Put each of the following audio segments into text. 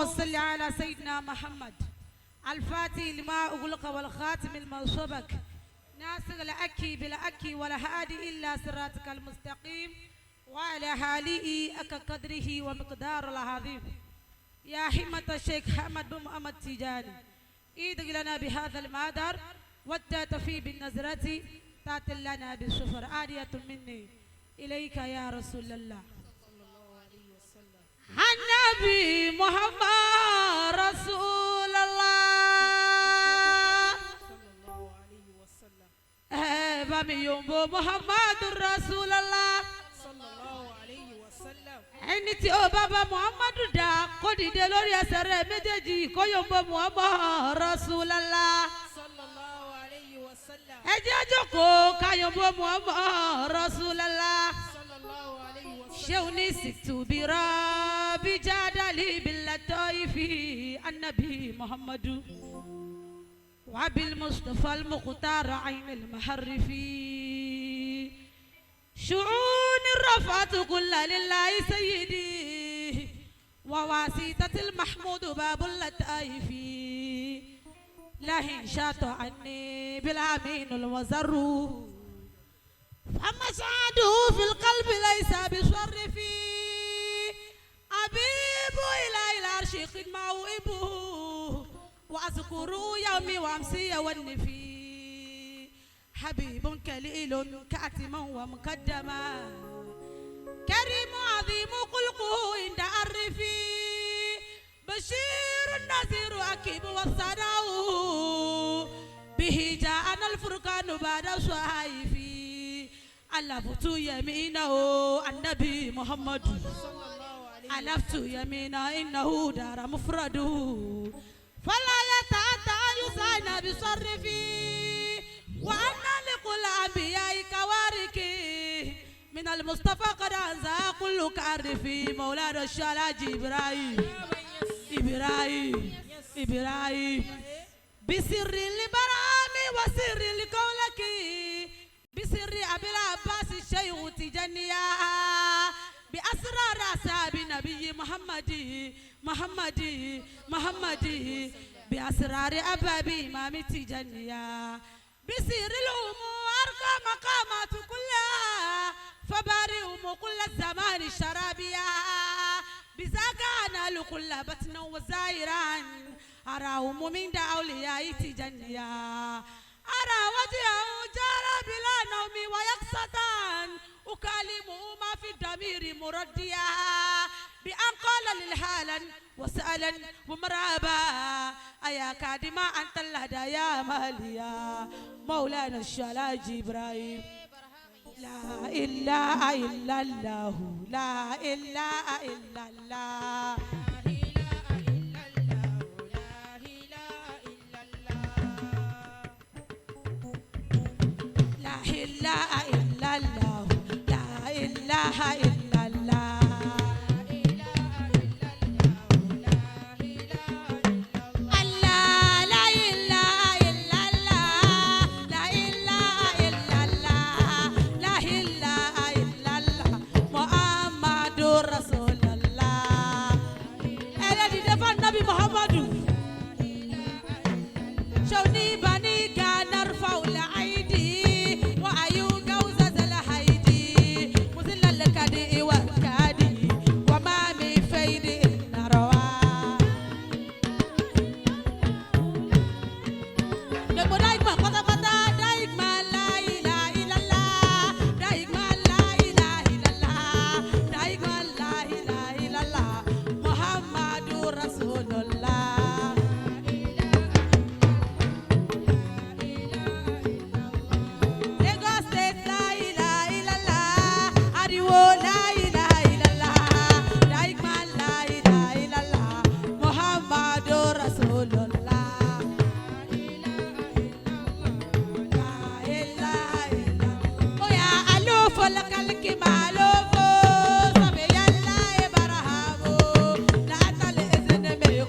صل على سيدنا محمد الفاتح لما أغلق والخاتم لما سبق ناصر الأكي بالأكي ولا هادي إلا صراطك المستقيم وعلى آله أك قدره ومقدار العظيم يا همة الشيخ حمد بن محمد تيجاني إيدك لنا بهذا المادر والتاتفي بالنظرة تات لنا بالسفر عادية مني إليك يا رسول الله النبي محمد رسول الله صلى الله عليه وسلم بامي يومبو محمد رسول الله صلى الله عليه وسلم ẹni tí ó bàbá muhammadu dá kó dìde lórí ẹsẹ̀ rẹ̀ méjèèjì kó yọ̀ǹbọ̀ muhammad rasulallah sallallahu alayhi wa sallam ẹ jẹ́ jókòó ká yọ̀ǹbọ̀ muhammad rasulallah sallallahu alayhi wa sallam ṣéun ní situbira bijadali bilatoifi annabi muhammadu wabil mustafa al-muqtar ayn al-maharrifi شعون الرفعت كل لله سيدي وواسطة المحمود باب اللطائف لهن شاط عني بالامين الوزر فمشاهده في القلب ليس بشرف أبيب إلى العرش خدمه إبه وأذكر يومي وأمسي والنفي حبيب كليل كاتما ومقدما كريم عظيم خلقه عند عرفي بشير نذير أكيد والصداء به جاءنا الفرقان بعد صحيفي ألفت يمينه النبي محمد ألفت يمينه إنه دار مفرده فلا يتأتى يسعنا بصرفي وأنا لكل أنبياء كوارك من المصطفى قد أنزى كل كارفي مولانا الشلاج إبراهيم بسر لبرامي وسر لقولك بسر أبي العباس الشيخ تجنيا بأسرار أصحاب نبي محمد بأسرار أبابي إمام تجنيا بسير الأمور مقامات كلها فبارئهم كل الزمان الشرابية بذاك أنال كل بطن وزائرا أراهم من أولياء تجنيا أرى وجهه جرى بلا نوم ويقصة أكلمه ما في الضمير مرديا بأن قال للحالا وسألا ومرابا أيا كادما أنت الهدايا ماليا مولانا الشلاج إبراهيم لا إله إلا الله لا إله إلا الله لا إله إلا الله لا إله إلا الله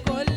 Kol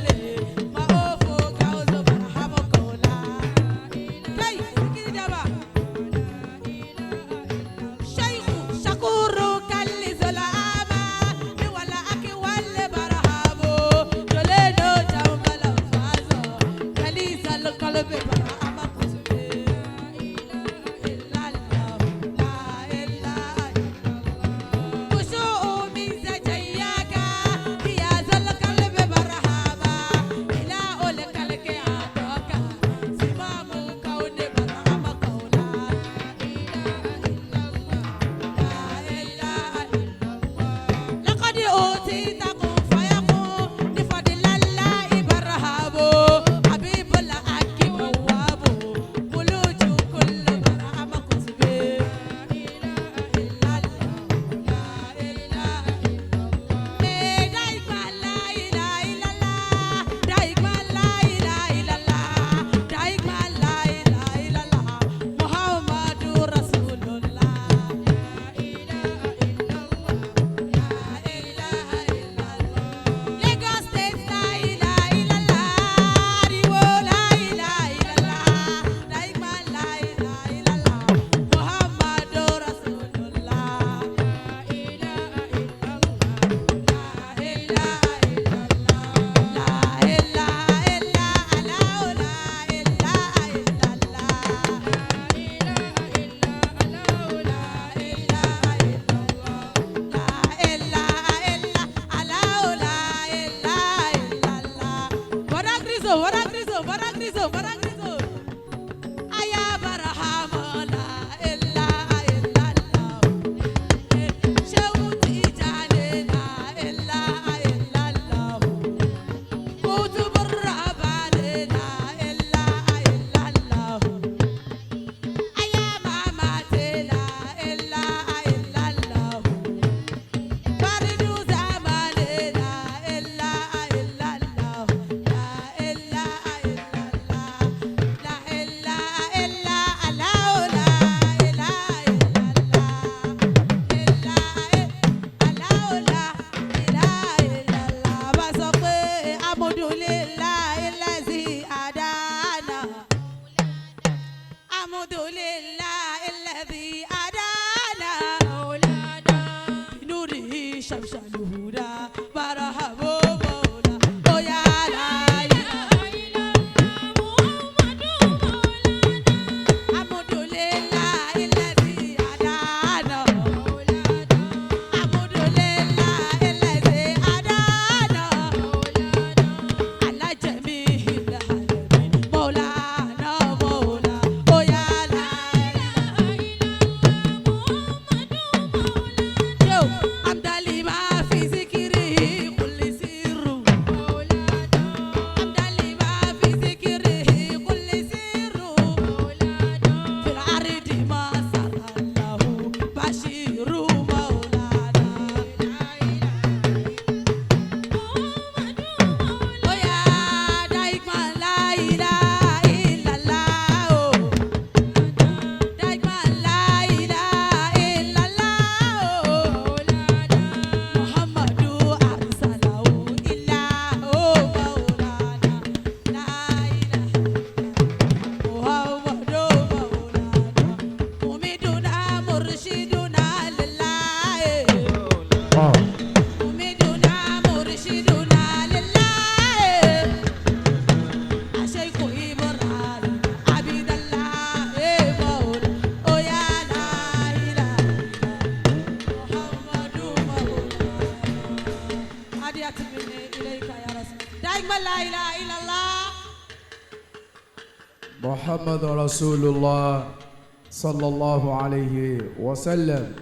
Baragrizo. Aya barahama la illa illallah. Shawti jane la illa illallah. Kutubur rabane la illa illallah. Aya mama te la illa illallah. Faridu zamane la illa illallah. La illa illallah. La illa illa Allah la illa illallah. Illa Allah la illa illallah. Bá sọ pé Alhamdulillahi allazi hadana. Alhamdulillahi allazi hadana. Nurihi shamsul huda. Marhaba Mawla. Oh ya la ilaha Alhamdulillahi allazi hadana. Alhamdulillahi allazi hadana. Ala jami'il alamin. Maulana Mawla. Oh ya la ilaha Yo, amdali ma fi zikrihi kulli sirru. Amdali ma fi zikrihi kulli sirru. Fil ardi ma sarallahu bashiru maulana. Oh ya daima la ilaha illallah. Daima la ilaha illallah. Muhammadu arsalahu illahu maulana. La ilaha Muhammadu maulana. Umiduna murshiduna lillahi. Umiduna murshiduna lillahi. Ashayku Ibrahim Abidallah maula. Oh ya la ilaha Muhammadu maulana. Hadiyat minni ilayka ya Rasul. Daima la ilaha illallah. محمد رسول الله صلى الله عليه وسلم.